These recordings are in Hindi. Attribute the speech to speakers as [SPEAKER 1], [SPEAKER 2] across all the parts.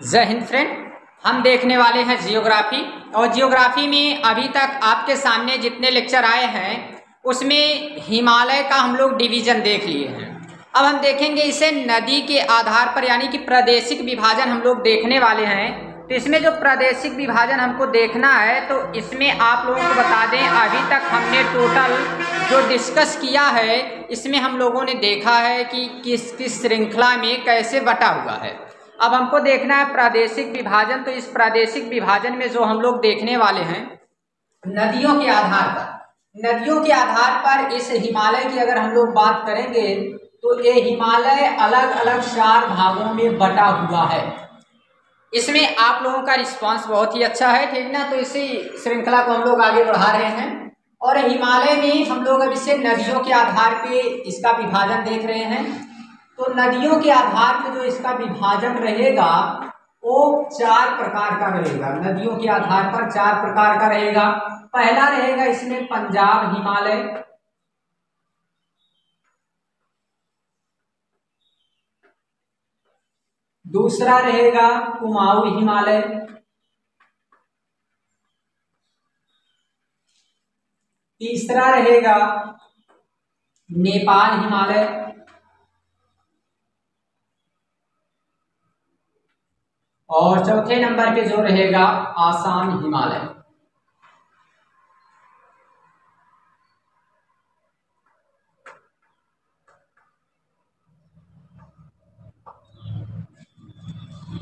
[SPEAKER 1] जय हिंद फ्रेंड। हम देखने वाले हैं जियोग्राफी। और जियोग्राफी में अभी तक आपके सामने जितने लेक्चर आए हैं उसमें हिमालय का हम लोग डिवीज़न देख लिए हैं। अब हम देखेंगे इसे नदी के आधार पर, यानी कि प्रादेशिक विभाजन हम लोग देखने वाले हैं। तो इसमें जो प्रादेशिक विभाजन हमको देखना है तो इसमें आप लोगों को बता दें, अभी तक हमने टोटल जो डिस्कस किया है इसमें हम लोगों ने देखा है कि किस किस श्रृंखला में कैसे बटा हुआ है। अब हमको देखना है प्रादेशिक विभाजन। तो इस प्रादेशिक विभाजन में जो हम लोग देखने वाले हैं नदियों के आधार पर इस हिमालय की अगर हम लोग बात करेंगे तो ये हिमालय अलग अलग 4 भागों में बटा हुआ है। इसमें आप लोगों का रिस्पांस बहुत ही अच्छा है, ठीक ना। तो इसी श्रृंखला को हम लोग आगे बढ़ा रहे हैं और हिमालय में हम लोग अब इसे नदियों के आधार पे इसका विभाजन देख रहे हैं। तो नदियों के आधार पर जो इसका विभाजन रहेगा वो 4 प्रकार का रहेगा। नदियों के आधार पर 4 प्रकार का रहेगा। पहला रहेगा इसमें पंजाब हिमालय, दूसरा रहेगा कुमाऊं हिमालय, तीसरा रहेगा नेपाल हिमालय, और चौथे नंबर पे जो रहेगा आसाम हिमालय।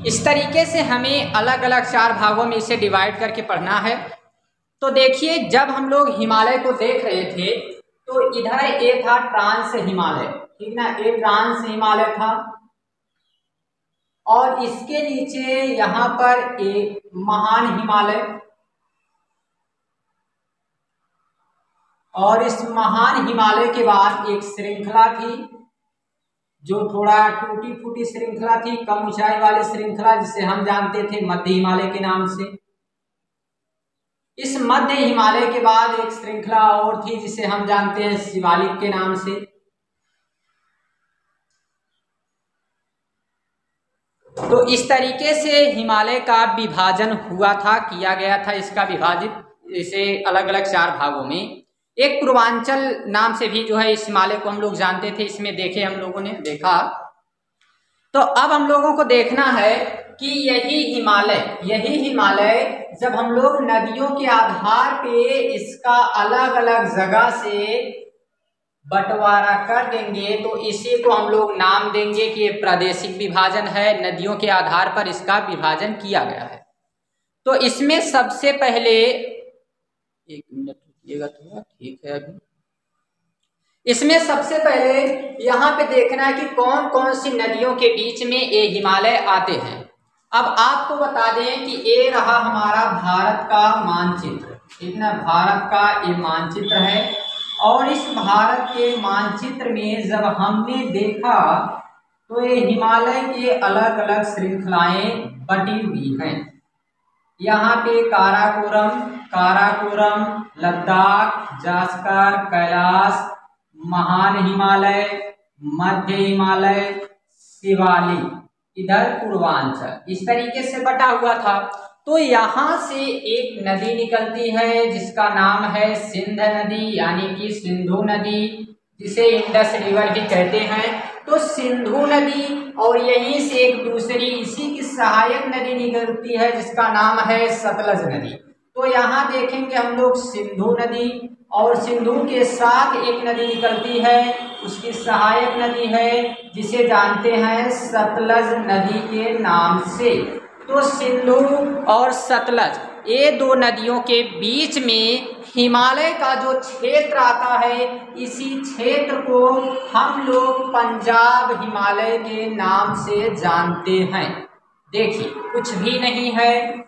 [SPEAKER 1] इस तरीके से हमें अलग अलग 4 भागों में इसे डिवाइड करके पढ़ना है। तो देखिए, जब हम लोग हिमालय को देख रहे थे तो इधर ये था ट्रांस हिमालय, ठीक ना। ये ट्रांस हिमालय था और इसके नीचे यहाँ पर एक महान हिमालय, और इस महान हिमालय के बाद एक श्रृंखला थी जो थोड़ा टूटी फूटी श्रृंखला थी, कम ऊंचाई वाली श्रृंखला, जिसे हम जानते थे मध्य हिमालय के नाम से। इस मध्य हिमालय के बाद एक श्रृंखला और थी जिसे हम जानते हैं शिवालिक के नाम से। तो इस तरीके से हिमालय का विभाजन हुआ था, किया गया था इसका विभाजित, इसे अलग अलग 4 भागों में। एक पूर्वांचल नाम से भी जो है इस हिमालय को हम लोग जानते थे, इसमें देखे हम लोगों ने देखा। तो अब हम लोगों को देखना है कि यही हिमालय जब हम लोग नदियों के आधार पे इसका अलग अलग जगह से बंटवारा कर देंगे तो इसी को हम लोग नाम देंगे कि ये प्रादेशिक विभाजन है, नदियों के आधार पर इसका विभाजन किया गया है। तो इसमें सबसे पहले, एक मिनट रुकिएगा थोड़ा, ठीक है। अभी इसमें सबसे पहले यहाँ पे देखना है कि कौन कौन सी नदियों के बीच में ये हिमालय आते हैं। अब आपको बता दें कि ये रहा हमारा भारत का मानचित्र, ठीक ना। भारत का ये मानचित्र है और इस भारत के मानचित्र में जब हमने देखा तो ये हिमालय के अलग अलग श्रृंखलाएं बटी हुई हैं। यहाँ पे काराकोरम, लद्दाख, जास्कर, कैलाश, महान हिमालय, मध्य हिमालय, शिवालिक, इधर पूर्वांचल, इस तरीके से बटा हुआ था। तो यहाँ से एक नदी निकलती है जिसका नाम है सिंध नदी, यानी कि सिंधु नदी, जिसे इंडस रिवर भी कहते हैं। तो सिंधु नदी, और यहीं से एक दूसरी इसी की सहायक नदी निकलती है जिसका नाम है सतलज नदी। तो यहाँ देखेंगे हम लोग सिंधु नदी, और सिंधु के साथ एक नदी निकलती है, उसकी सहायक नदी है जिसे जानते हैं सतलज नदी के नाम से। तो सिंधु और सतलज, ये 2 नदियों के बीच में हिमालय का जो क्षेत्र आता है, इसी क्षेत्र को हम लोग पंजाब हिमालय के नाम से जानते हैं। देखिए, कुछ भी नहीं है,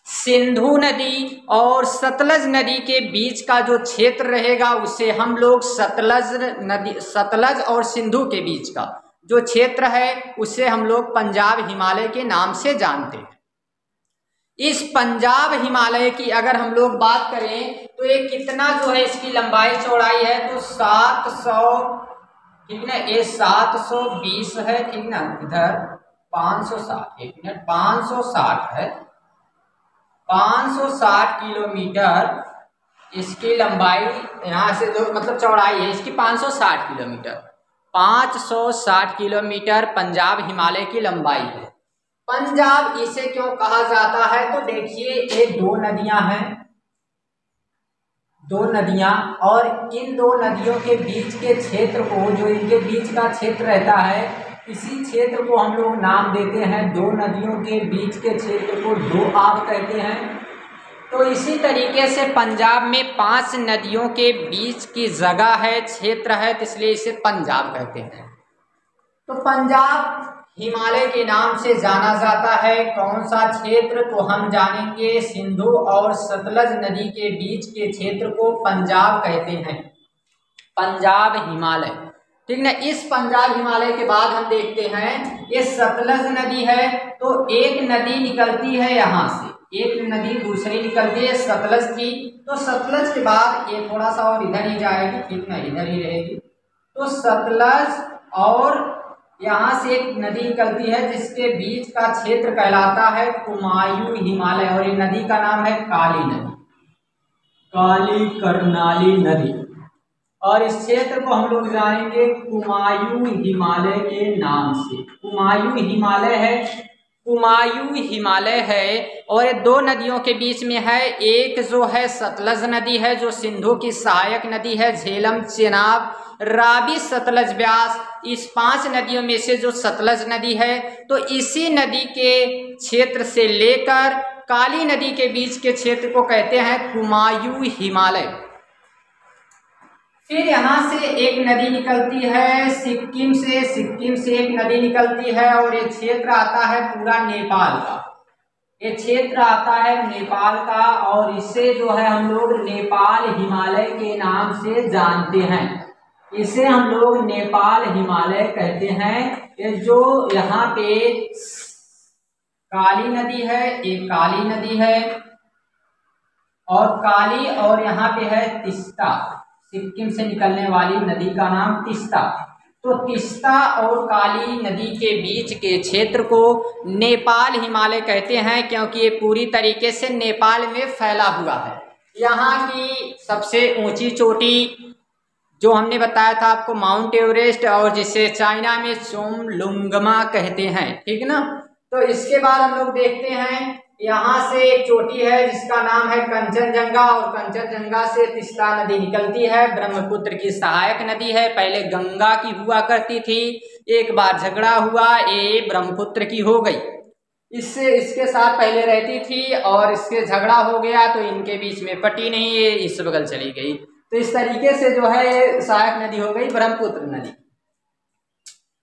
[SPEAKER 1] सिंधु नदी और सतलज नदी के बीच का जो क्षेत्र रहेगा उसे हम लोग सतलज और सिंधु के बीच का जो क्षेत्र है उसे हम लोग पंजाब हिमालय के नाम से जानते हैं। इस पंजाब हिमालय की अगर हम लोग बात करें तो ये कितना जो है इसकी लंबाई चौड़ाई है तो 700, ठीक ना। ये 720 है, ठीक ना। इधर 560, एक मिनट, 560 है, 560 किलोमीटर इसकी लंबाई, यहाँ से जो मतलब चौड़ाई है इसकी 560 किलोमीटर, 560 किलोमीटर पंजाब हिमालय की लंबाई है। पंजाब इसे क्यों कहा जाता है, तो देखिए ये दो नदियां हैं, दो नदियां, और इन दो नदियों के बीच के क्षेत्र को, जो इनके बीच का क्षेत्र रहता है, इसी क्षेत्र को हम लोग नाम देते हैं, दो नदियों के बीच के क्षेत्र को दोआब कहते हैं। तो इसी तरीके से पंजाब में 5 नदियों के बीच की जगह है, क्षेत्र है, तो इसलिए इसे पंजाब कहते हैं। तो पंजाब हिमालय के नाम से जाना जाता है। कौन सा क्षेत्र, तो हम जानेंगे सिंधु और सतलज नदी के बीच के क्षेत्र को पंजाब कहते हैं, पंजाब हिमालय, ठीक ना। इस पंजाब हिमालय के बाद हम देखते हैं ये सतलज नदी है, तो एक नदी निकलती है यहाँ से, एक नदी दूसरी निकलती है सतलज की, तो सतलज के बाद ये थोड़ा सा और इधर ही जाएगी, ठीक ना, इधर ही रहेगी। तो सतलज और यहाँ से एक नदी निकलती है जिसके बीच का क्षेत्र कहलाता है कुमायूं हिमालय, और ये नदी का नाम है काली नदी, काली कर्नाली नदी, और इस क्षेत्र को हम लोग जानेंगे कुमायूं हिमालय के नाम से। कुमायूं हिमालय है, कुमायूं हिमालय है, और ये दो नदियों के बीच में है। एक जो है सतलज नदी है, जो सिंधु की सहायक नदी है, झेलम, चेनाब, रावी, सतलज, ब्यास, इस 5 नदियों में से जो सतलज नदी है, तो इसी नदी के क्षेत्र से लेकर काली नदी के बीच के क्षेत्र को कहते हैं कुमायूं हिमालय। फिर यहाँ से एक नदी निकलती है सिक्किम से एक नदी निकलती है, और ये क्षेत्र आता है पूरा नेपाल का, ये क्षेत्र आता है नेपाल का, और इसे जो है हम लोग नेपाल हिमालय के नाम से जानते हैं, इसे हम लोग नेपाल हिमालय कहते हैं। ये जो यहाँ पे काली नदी है, एक काली नदी है, और काली, और यहाँ पे है तिस्ता, सिक्किम से निकलने वाली नदी का नाम तिस्ता। तो तिस्ता और काली नदी के बीच के क्षेत्र को नेपाल हिमालय कहते हैं, क्योंकि ये पूरी तरीके से नेपाल में फैला हुआ है। यहाँ की सबसे ऊंची चोटी जो हमने बताया था आपको माउंट एवरेस्ट, और जिसे चाइना में चोमलुंगमा कहते हैं, ठीक ना। तो इसके बाद हम लोग देखते हैं यहाँ से एक चोटी है जिसका नाम है कंचनजंगा, और कंचनजंगा से तिस्ता नदी निकलती है, ब्रह्मपुत्र की सहायक नदी है, पहले गंगा की हुआ करती थी, एक बार झगड़ा हुआ, ये ब्रह्मपुत्र की हो गई, इससे इसके साथ पहले रहती थी, और इसके झगड़ा हो गया तो इनके बीच में पटी नहीं, ये इस बगल चली गई, तो इस तरीके से जो है सहायक नदी हो गई ब्रह्मपुत्र नदी।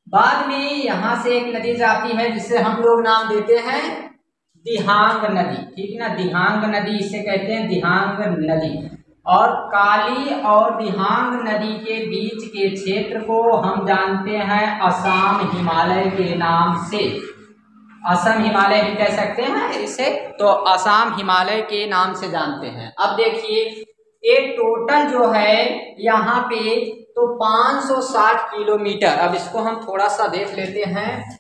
[SPEAKER 1] बाद में यहाँ से एक नदी जाती है जिसे हम लोग नाम देते हैं दिहांग नदी, ठीक ना, दिहांग नदी इसे कहते हैं, दिहांग नदी। और काली और दिहांग नदी के बीच के क्षेत्र को हम जानते हैं असम हिमालय के नाम से, असम हिमालय भी कह सकते हैं इसे, तो असम हिमालय के नाम से जानते हैं। अब देखिए ये टोटल जो है यहाँ पे तो 560 किलोमीटर, अब इसको हम थोड़ा सा देख लेते हैं,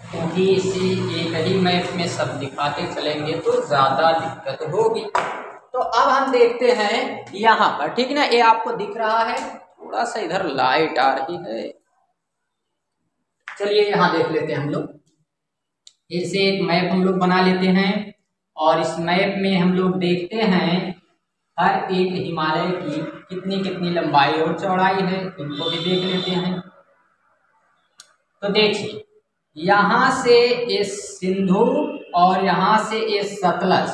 [SPEAKER 1] क्योंकि इसी एक ही मैप में सब दिखाते चलेंगे तो ज़्यादा दिक्कत होगी। तो अब हम देखते हैं यहाँ पर, ठीक ना, ये आपको दिख रहा है, थोड़ा सा इधर लाइट आ रही है, चलिए यहाँ देख लेते हैं हम लोग, इसे एक मैप हम लोग बना लेते हैं, और इस मैप में हम लोग देखते हैं हर एक हिमालय की कितनी कितनी लंबाई और चौड़ाई है, इनको भी देख लेते हैं। तो देखिए यहाँ से ये सिंधु और यहाँ से ये सतलज,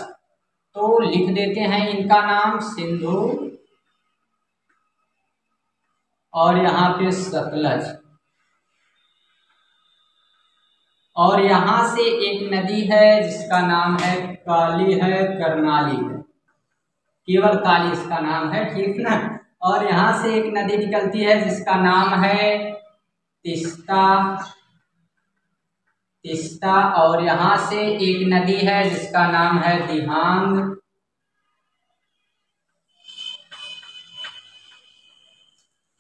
[SPEAKER 1] तो लिख देते हैं इनका नाम सिंधु और यहाँ पे सतलज, और यहाँ से एक नदी है जिसका नाम है काली है, कर्नाली है, केवल काली इसका नाम है, ठीक ना। और यहाँ से एक नदी निकलती है जिसका नाम है तिस्ता, तिस्ता, और यहाँ से एक नदी है जिसका नाम है दिहांग,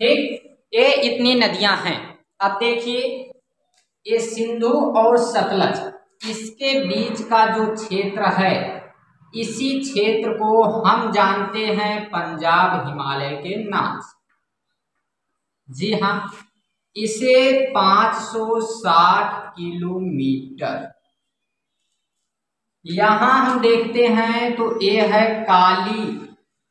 [SPEAKER 1] ठीक, ये इतनी नदियां हैं। अब देखिए ये सिंधु और सतलज, इसके बीच का जो क्षेत्र है, इसी क्षेत्र को हम जानते हैं पंजाब हिमालय के नाम से। जी हाँ, इसे 560 किलोमीटर, यहां हम देखते हैं तो ये है काली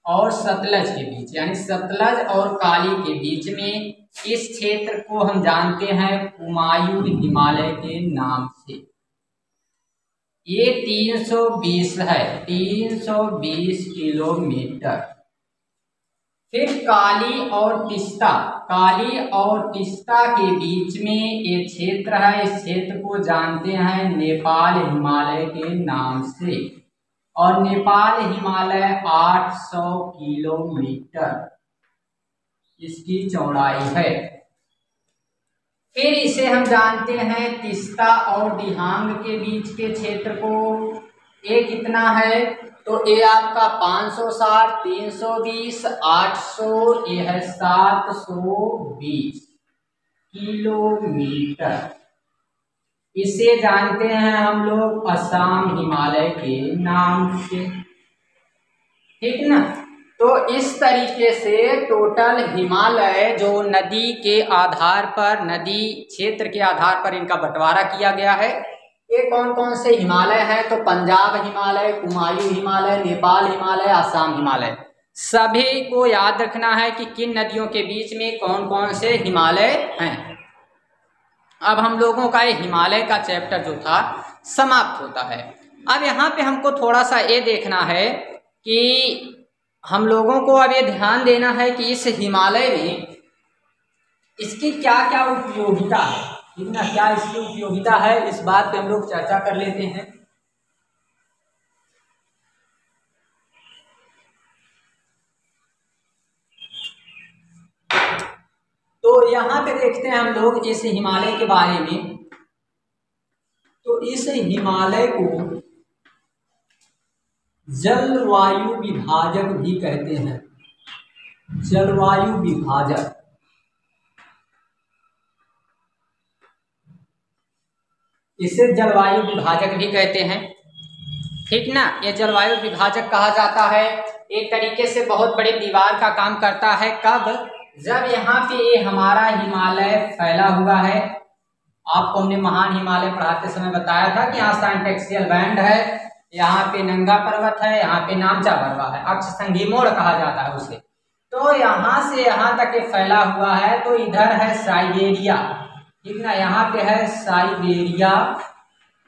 [SPEAKER 1] और सतलज के बीच, यानी सतलज और काली के बीच में इस क्षेत्र को हम जानते हैं कुमायूं हिमालय के नाम से। ये 320 है, 320 किलोमीटर। फिर काली और तीस्ता, काली और तीस्ता के बीच में ये क्षेत्र है, इस क्षेत्र को जानते हैं नेपाल हिमालय के नाम से, और नेपाल हिमालय 800 किलोमीटर इसकी चौड़ाई है। फिर इसे हम जानते हैं तीस्ता और दिहांग के बीच के क्षेत्र को, ये कितना है, तो ये आपका 560, 320, 800, ये है 720 किलोमीटर। इसे जानते हैं हम लोग असम हिमालय के नाम से, ठीक ना। तो इस तरीके से टोटल हिमालय जो नदी के आधार पर, नदी क्षेत्र के आधार पर इनका बंटवारा किया गया है। ये कौन कौन से हिमालय है, तो पंजाब हिमालय, कुमायूं हिमालय, नेपाल हिमालय, असम हिमालय। सभी को याद रखना है कि किन नदियों के बीच में कौन कौन से हिमालय हैं। अब हम लोगों का ये हिमालय का चैप्टर जो था समाप्त होता है। अब यहाँ पे हमको थोड़ा सा ये देखना है कि हम लोगों को अब ये ध्यान देना है कि इस हिमालय में इसकी क्या क्या उपयोगिता है, ठीक ना, क्या इसकी उपयोगिता है, इस बात पे हम लोग चर्चा कर लेते हैं। तो यहाँ पे देखते हैं हम लोग इस हिमालय के बारे में। तो इस हिमालय को जलवायु विभाजक भी कहते हैं, जलवायु विभाजक। इसे जलवायु विभाजक भी कहते हैं, ठीक ना। ये जलवायु विभाजक कहा जाता है, एक तरीके से बहुत बड़ी दीवार का काम करता है। कब, जब यहाँ पे ये हमारा हिमालय फैला हुआ है। आपको हमने महान हिमालय पढ़ाते समय बताया था कि यहाँ साइंटेक्सियल बैंड है, यहाँ पे नंगा पर्वत है, यहाँ पे नामचा पर्वत है, अक्ष संघी मोड़ कहा जाता है उसे। तो यहाँ से यहाँ तक ये फैला हुआ है। तो इधर है साइबेरिया, ठीक ना, यहाँ पे है साइबेरिया,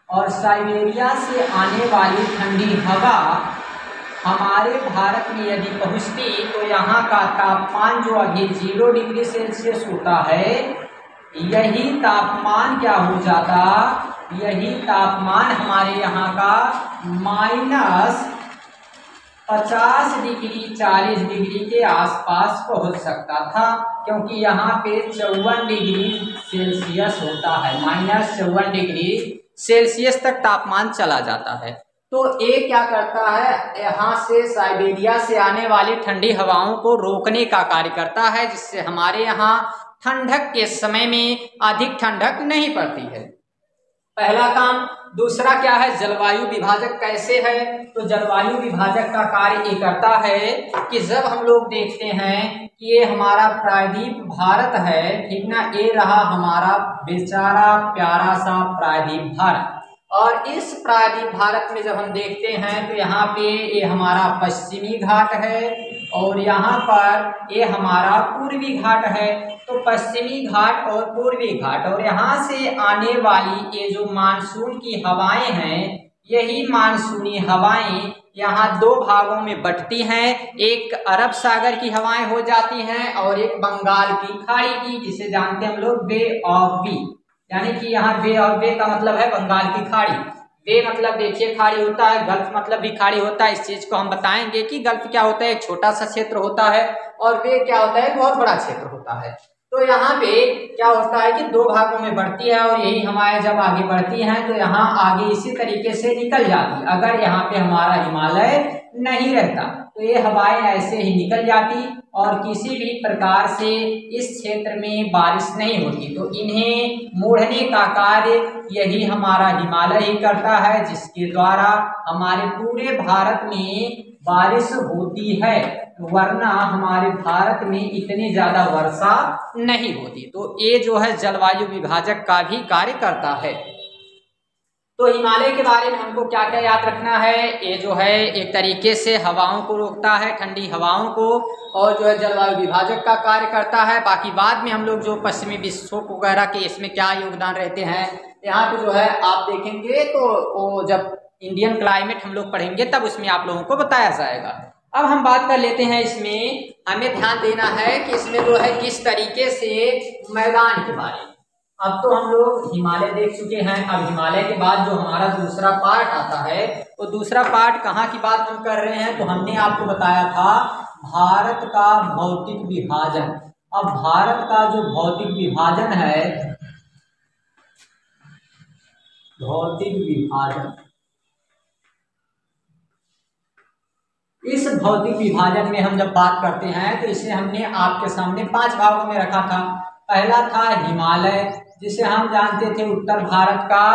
[SPEAKER 1] और साइबेरिया से आने वाली ठंडी हवा हमारे भारत में यदि पहुँचती तो यहाँ का तापमान जो अभी 0 डिग्री सेल्सियस होता है, यही तापमान क्या हो जाता, यही तापमान हमारे यहाँ का -50 डिग्री 40 डिग्री के आसपास पहुँच सकता था, क्योंकि यहाँ पे 54 डिग्री सेल्सियस होता है, -54 डिग्री सेल्सियस तक तापमान चला जाता है। तो ये क्या करता है, यहाँ से साइबेरिया से आने वाली ठंडी हवाओं को रोकने का कार्य करता है, जिससे हमारे यहाँ ठंडक के समय में अधिक ठंडक नहीं पड़ती है। पहला काम। दूसरा क्या है, जलवायु विभाजक कैसे है, तो जलवायु विभाजक का कार्य ये करता है कि जब हम लोग देखते हैं कि ये हमारा प्रायद्वीप भारत है, ठीक ना, ये रहा हमारा बेचारा प्यारा सा प्रायद्वीप भारत, और इस प्रायद्वीप भारत में जब हम देखते हैं तो यहाँ पे ये हमारा पश्चिमी घाट है, और यहाँ पर ये हमारा पूर्वी घाट है। तो पश्चिमी घाट और पूर्वी घाट, और यहाँ से आने वाली ये जो मानसून की हवाएं हैं, यही मानसूनी हवाएं यहाँ 2 भागों में बंटती हैं। एक अरब सागर की हवाएं हो जाती हैं, और एक बंगाल की खाड़ी की, जिसे जानते हैं हम लोग बे ऑफ बी, यानी कि यहाँ बे ऑफ बे का मतलब है बंगाल की खाड़ी। बे मतलब देखिए खाड़ी होता है, गल्फ मतलब भी खाड़ी होता है। इस चीज को हम बताएंगे कि गल्फ क्या होता है, एक छोटा सा क्षेत्र होता है, और बे क्या होता है, बहुत बड़ा क्षेत्र होता है। तो यहाँ पे क्या होता है कि दो भागों में बढ़ती है और यही हमारे जब आगे बढ़ती हैं तो यहाँ आगे इसी तरीके से निकल जाती। अगर यहाँ पे हमारा हिमालय नहीं रहता तो ये हवाएं ऐसे ही निकल जाती और किसी भी प्रकार से इस क्षेत्र में बारिश नहीं होती। तो इन्हें मोड़ने का कार्य यही हमारा हिमालय ही करता है, जिसके द्वारा हमारे पूरे भारत में बारिश होती है, वरना हमारे भारत में इतनी ज्यादा वर्षा नहीं होती। तो ये जो है जलवायु विभाजक का भी कार्य करता है। तो हिमालय के बारे में हमको क्या क्या याद रखना है, ये जो है एक तरीके से हवाओं को रोकता है, ठंडी हवाओं को, और जो है जलवायु विभाजक का कार्य करता है। बाकी बाद में हम लोग जो पश्चिमी विक्षोभ वगैरह के इसमें क्या योगदान रहते हैं यहाँ पे जो है आप देखेंगे तो वो जब इंडियन क्लाइमेट हम लोग पढ़ेंगे तब उसमें आप लोगों को बताया जाएगा। अब हम बात कर लेते हैं, इसमें हमें ध्यान देना है कि इसमें जो है किस तरीके से मैदान के बारे में। अब तो हम लोग हिमालय देख चुके हैं, अब हिमालय के बाद जो हमारा दूसरा पार्ट आता है वो दूसरा पार्ट कहाँ की बात हम कर रहे हैं, तो हमने आपको बताया था भारत का भौतिक विभाजन। अब भारत का जो भौतिक विभाजन है, भौतिक विभाजन, इस भौतिक विभाजन में हम जब बात करते हैं तो इसे हमने आपके सामने 5 भागों में रखा था। पहला था हिमालय, जिसे हम जानते थे उत्तर भारत का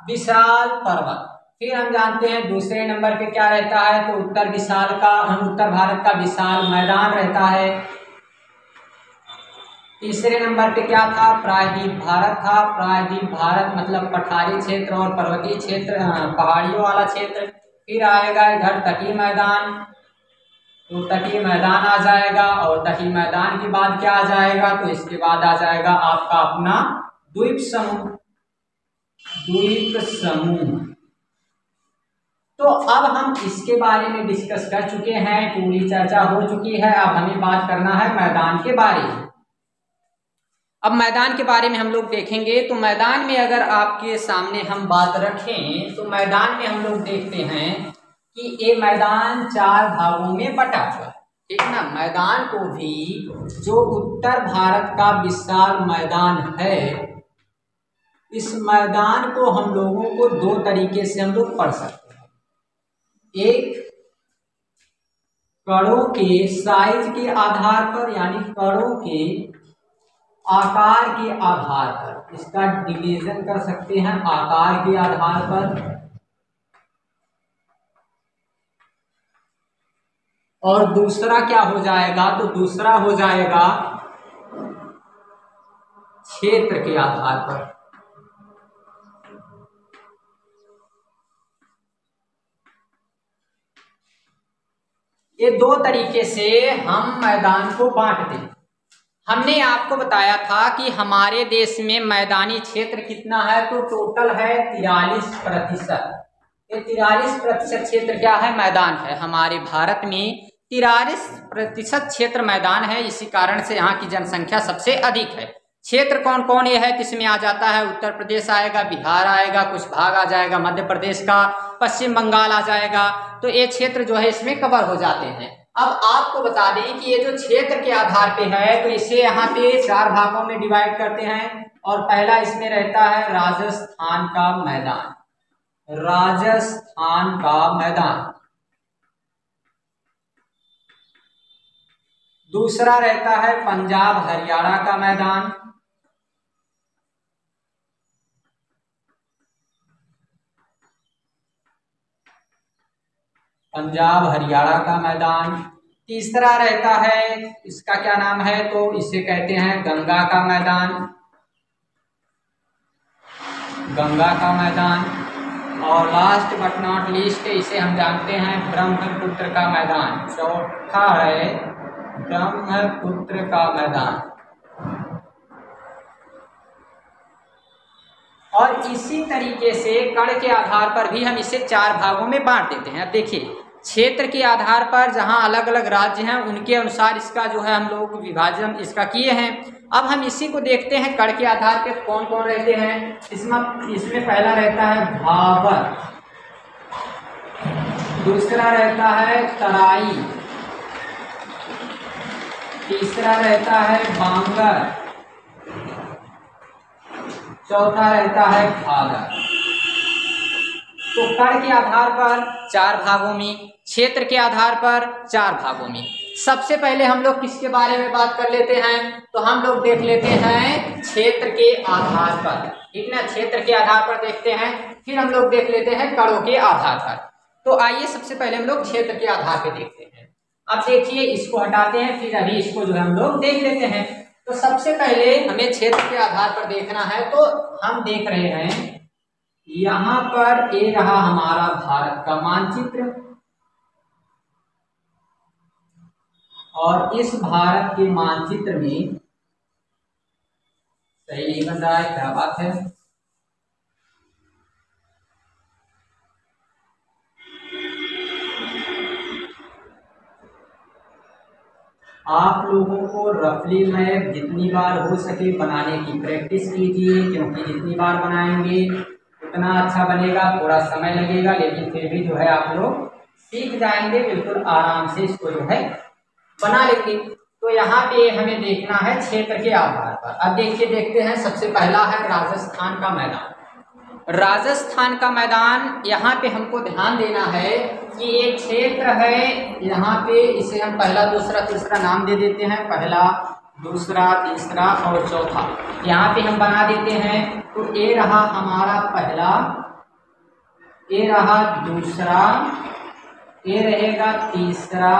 [SPEAKER 1] विशाल पर्वत। फिर हम जानते हैं दूसरे नंबर पे क्या रहता है, तो उत्तर भारत का विशाल मैदान रहता है। तीसरे नंबर पे क्या था, प्रायद्वीप भारत था। प्रायद्वीप भारत मतलब पठारी क्षेत्र और पर्वतीय क्षेत्र, पहाड़ियों वाला क्षेत्र। फिर आएगा इधर तटीय मैदान, तो तटीय मैदान आ जाएगा, और तटीय मैदान के बाद क्या आ जाएगा, तो इसके बाद आ जाएगा आपका अपना द्वीप समूह, द्वीप समूह। तो अब हम इसके बारे में डिस्कस कर चुके हैं, पूरी चर्चा हो चुकी है। अब हमें बात करना है मैदान के बारे में। अब मैदान के बारे में हम लोग देखेंगे, तो मैदान में अगर आपके सामने हम बात रखें तो मैदान में हम लोग देखते हैं कि ये मैदान 4 भागों में बटा हुआ है, ठीक ना। मैदान को भी जो उत्तर भारत का विशाल मैदान है, इस मैदान को हम लोगों को 2 तरीके से हम लोग पढ़ सकते हैं। एक कणों के साइज के आधार पर, यानी कणों के आकार के आधार पर इसका डिवीजन कर सकते हैं, आकार के आधार पर। और दूसरा क्या हो जाएगा, तो दूसरा हो जाएगा क्षेत्र के आधार पर। ये 2 तरीके से हम मैदान को बांटते हैं। हमने आपको बताया था कि हमारे देश में मैदानी क्षेत्र कितना है, तो टोटल है 43%। ये 43% क्षेत्र क्या है, मैदान है। हमारे भारत में 43% क्षेत्र मैदान है, इसी कारण से यहाँ की जनसंख्या सबसे अधिक है। क्षेत्र कौन कौन ये है, किसमें आ जाता है, उत्तर प्रदेश आएगा, बिहार आएगा, कुछ भाग आ जाएगा मध्य प्रदेश का, पश्चिम बंगाल आ जाएगा। तो ये क्षेत्र जो है इसमें कवर हो जाते हैं। अब आपको बता दें कि ये जो क्षेत्र के आधार पे है, तो इसे यहाँ पे 4 भागों में डिवाइड करते हैं। और पहला इसमें रहता है राजस्थान का मैदान, राजस्थान का मैदान। दूसरा रहता है पंजाब हरियाणा का मैदान। पंजाब हरियाणा का मैदान। तीसरा रहता है, इसका क्या नाम है, तो इसे कहते हैं गंगा का मैदान, गंगा का मैदान। और लास्ट बट नॉट लीस्ट इसे हम जानते हैं ब्रह्मपुत्र का मैदान। चौथा है ब्रह्मपुत्र का मैदान। और इसी तरीके से कण के आधार पर भी हम इसे 4 भागों में बांट देते हैं। अब देखिए, क्षेत्र के आधार पर जहां अलग अलग राज्य हैं उनके अनुसार इसका जो है हम लोग विभाजन इसका किए हैं। अब हम इसी को देखते हैं कण के आधार पर कौन कौन रहते हैं। इसमें पहला रहता है भाबर, दूसरा रहता है तराई, तीसरा रहता है बांगर, चौथा रहता है भागर। तो कण के आधार पर 4 भागों में, क्षेत्र के आधार पर 4 भागों में। सबसे पहले हम लोग किसके बारे में बात कर लेते हैं, तो हम लोग देख लेते हैं क्षेत्र के आधार पर, ठीक ना। क्षेत्र के आधार पर देखते हैं, फिर हम लोग देख लेते हैं कणों के आधार पर। तो आइए सबसे पहले हम लोग क्षेत्र के आधार पे देखते हैं। अब देखिए इसको हटाते हैं, फिर अभी इसको जो है हम लोग देख लेते हैं। तो सबसे पहले हमें क्षेत्र के आधार पर देखना है, तो हम देख रहे हैं यहाँ पर ये रहा हमारा भारत का मानचित्र, और इस भारत के मानचित्र में, सही नहीं बन रहा है, क्या बात है। आप लोगों को रफली मैप जितनी बार हो सके बनाने की प्रैक्टिस कीजिए, क्योंकि जितनी बार बनाएंगे उतना अच्छा बनेगा। थोड़ा समय लगेगा, लेकिन फिर भी जो है आप लोग सीख जाएंगे, बिल्कुल आराम से इसको जो है बना लेंगे। तो यहाँ पे हमें देखना है क्षेत्र के आधार पर। अब देखिए, देखते हैं, सबसे पहला है राजस्थान का मैदान। राजस्थान का मैदान, यहाँ पे हमको ध्यान देना है कि ये क्षेत्र है, यहाँ पे इसे हम पहला दूसरा तीसरा नाम दे देते हैं, पहला दूसरा तीसरा और चौथा यहाँ पे हम बना देते हैं। तो ये रहा हमारा पहला, ये रहा दूसरा, ये रहेगा तीसरा,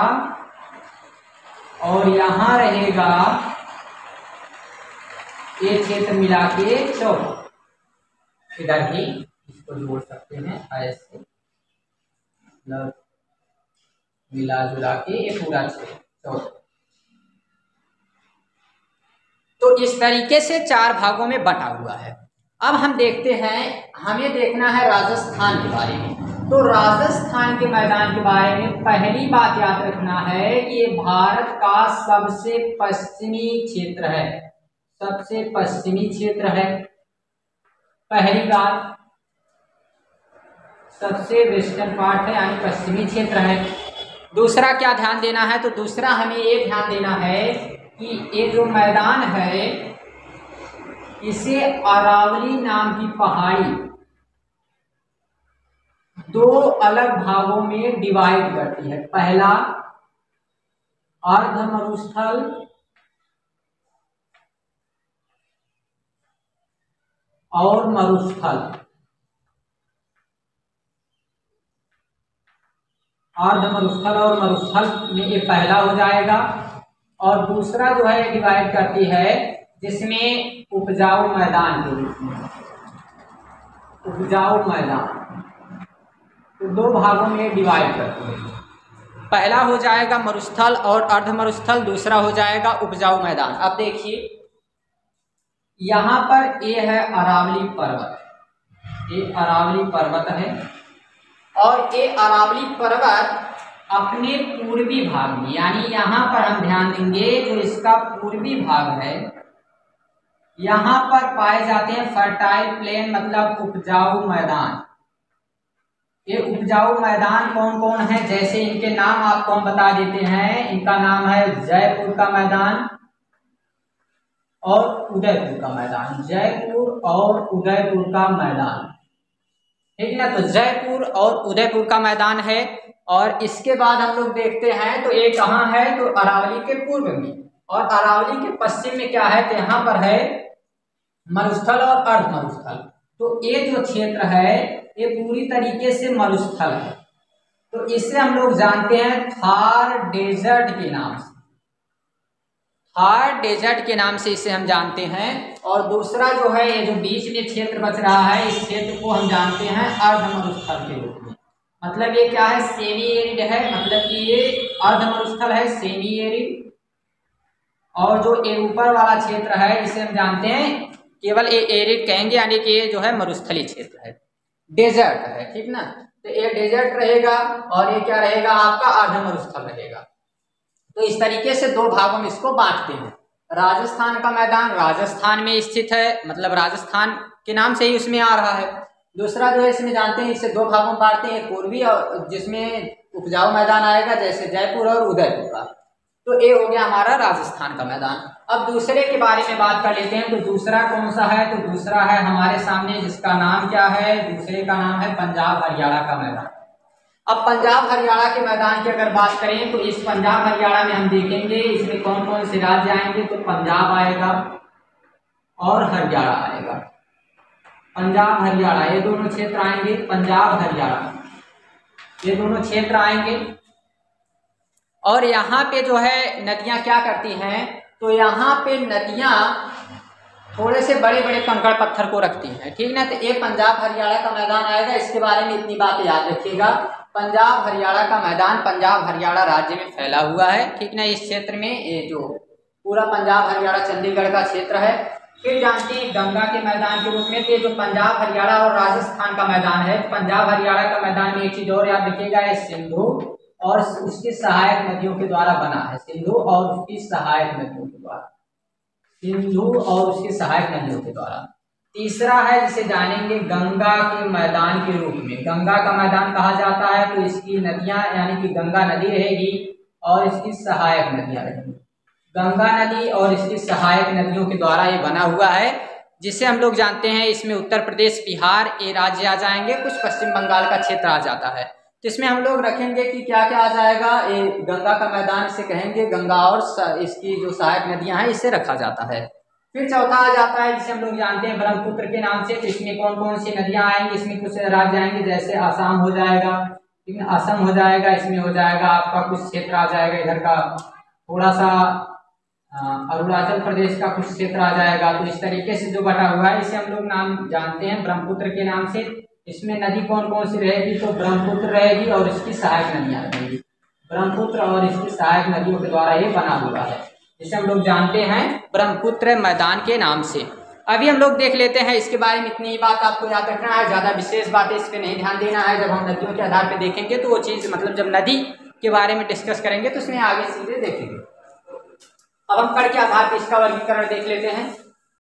[SPEAKER 1] और यहाँ रहेगा ये क्षेत्र मिला के चौथा। इधर भी इसको जोड़ सकते हैं ऐसे, मतलब मिला जुला के ये पूरा क्षेत्र। तो इस तरीके से 4 भागों में बटा हुआ है। अब हम देखते हैं, हमें देखना है राजस्थान के बारे में। तो राजस्थान के मैदान के बारे में पहली बात याद रखना है कि ये भारत का सबसे पश्चिमी क्षेत्र है, सबसे पश्चिमी क्षेत्र है, पहली बात। सबसे वेस्टर्न पार्ट है, यानी पश्चिमी क्षेत्र है। दूसरा क्या ध्यान देना है, तो दूसरा हमें ये ध्यान देना है कि ये जो मैदान है इसे अरावली नाम की पहाड़ी 2 अलग भागों में डिवाइड करती है। पहला अर्ध मरुस्थल और मरुस्थल। अर्ध मरुस्थल और मरुस्थल में ये पहला हो जाएगा। और दूसरा जो है डिवाइड करती है जिसमें उपजाऊ मैदान के रूप में, उपजाऊ मैदान, तो 2 भागों में डिवाइड करती है। पहला हो जाएगा मरुस्थल और अर्ध मरुस्थल, दूसरा हो जाएगा उपजाऊ मैदान। अब देखिए यहाँ पर ये है अरावली पर्वत, ये अरावली पर्वत है, और ये अरावली पर्वत अपने पूर्वी भाग में, यानी यहाँ पर हम ध्यान देंगे जो इसका पूर्वी भाग है, यहाँ पर पाए जाते हैं फर्टाइल प्लेन, मतलब उपजाऊ मैदान। ये उपजाऊ मैदान कौन कौन है, जैसे इनके नाम आपको हम बता देते हैं। इनका नाम है जयपुर का मैदान और उदयपुर का मैदान, जयपुर और उदयपुर का मैदान, ठीक ना। तो जयपुर और उदयपुर का मैदान है। और इसके बाद हम लोग देखते हैं, तो ये कहाँ है, तो अरावली के पूर्व में, और अरावली के पश्चिम में क्या है, तो यहाँ पर है मरुस्थल और अर्ध मरुस्थल। तो ये जो क्षेत्र है ये पूरी तरीके से मरुस्थल है। तो इसे हम लोग जानते हैं थार डेजर्ट के नाम से, थार डेजर्ट के नाम से इसे हम जानते हैं। और दूसरा जो है, ये जो बीच में क्षेत्र बच रहा है, इस क्षेत्र को हम जानते हैं अर्ध मरुस्थल के रूप में। मतलब ये क्या है, सेमी एरिड है, मतलब कि ये अर्ध मरुस्थल है, सेमी एरिड। और जो ये ऊपर वाला क्षेत्र है इसे हम जानते हैं केवल ये एरिड कहेंगे, यानी कि ये जो है मरुस्थली क्षेत्र है, डेजर्ट है, ठीक ना। तो ये डेजर्ट रहेगा और ये क्या रहेगा, आपका अर्ध मरुस्थल रहेगा। तो इस तरीके से 2 भागों में इसको बांटते हैं। राजस्थान का मैदान राजस्थान में स्थित है, मतलब राजस्थान के नाम से ही उसमें आ रहा है। दूसरा जो है इसमें जानते हैं, इसे 2 भागों में बांटते हैं, पूर्वी और जिसमें उपजाऊ मैदान आएगा, जैसे जयपुर और उदयपुर का। तो ये हो गया हमारा राजस्थान का मैदान। अब दूसरे के बारे में बात कर लेते हैं। तो दूसरा कौन सा है? तो दूसरा है हमारे सामने, जिसका नाम क्या है? दूसरे का नाम है पंजाब हरियाणा का मैदान। अब पंजाब हरियाणा के मैदान की अगर बात करें तो इस पंजाब हरियाणा में हम देखेंगे इसमें कौन कौन से राज्य आएंगे। तो पंजाब आएगा और हरियाणा आएगा। पंजाब हरियाणा ये दोनों क्षेत्र आएंगे। पंजाब हरियाणा ये दोनों क्षेत्र आएंगे। और यहाँ पे जो है नदियाँ क्या करती हैं? तो यहाँ पे नदियाँ थोड़े से बड़े बड़े कंकड़ पत्थर को रखती हैं, ठीक ना। तो ये पंजाब हरियाणा का मैदान आएगा। इसके बारे में इतनी बात याद रखिएगा, पंजाब हरियाणा का मैदान पंजाब हरियाणा राज्य में फैला हुआ है, ठीक ना। इस क्षेत्र में ये जो पूरा पंजाब हरियाणा चंडीगढ़ का क्षेत्र है। फिर जानते हैं गंगा के मैदान के रूप में, तो जो पंजाब हरियाणा और राजस्थान का मैदान है, पंजाब हरियाणा का मैदान में एक चीज और याद रखिएगा, ये सिंधु और उसकी सहायक नदियों के द्वारा बना है। सिंधु और उसकी सहायक नदियों के द्वारा, सिंधु और उसकी सहायक नदियों के द्वारा। तीसरा है जिसे जानेंगे गंगा के मैदान के रूप में। गंगा का मैदान कहा जाता है तो इसकी नदियां यानी कि गंगा नदी रहेगी और इसकी सहायक नदियां रहेंगी। गंगा नदी और इसकी सहायक नदियों के द्वारा ये बना हुआ है, जिसे हम लोग जानते हैं इसमें उत्तर प्रदेश, बिहार ये राज्य आ जाएंगे, कुछ पश्चिम बंगाल का क्षेत्र आ जाता है। तो इसमें हम लोग रखेंगे कि क्या क्या आ जाएगा। ये गंगा का मैदान इसे कहेंगे, गंगा और इसकी जो सहायक नदियां हैं इसे रखा जाता है। फिर चौथा आ जाता है जिसे हम लोग जानते हैं ब्रह्मपुत्र के नाम से। तो इसमें कौन कौन सी नदियां आएंगी? इसमें कुछ राज्य आएंगे, जैसे आसाम हो जाएगा, ठीक है, असम हो जाएगा, इसमें हो जाएगा आपका कुछ क्षेत्र आ जाएगा, इधर का थोड़ा सा अरुणाचल प्रदेश का कुछ क्षेत्र आ जाएगा। तो इस तरीके से जो बटा हुआ है इसे हम लोग नाम जानते हैं ब्रह्मपुत्र के नाम से। इसमें नदी कौन कौन सी रहेगी? तो ब्रह्मपुत्र रहेगी और इसकी सहायक नदियां रहेंगी। ब्रह्मपुत्र और इसकी सहायक नदियों के द्वारा ये बना हुआ है, जिसे हम लोग जानते हैं ब्रह्मपुत्र मैदान के नाम से। अभी हम लोग देख लेते हैं इसके बारे में, इतनी ही बात आपको याद रखना है, ज़्यादा विशेष बातें इस पर नहीं ध्यान देना है। जब हम नदियों के आधार पर देखेंगे तो वो चीज़ मतलब जब नदी के बारे में डिस्कस करेंगे तो उसमें आगे सीधे देखेंगे। अब हम कण के आधार पर इसका वर्गीकरण देख लेते हैं।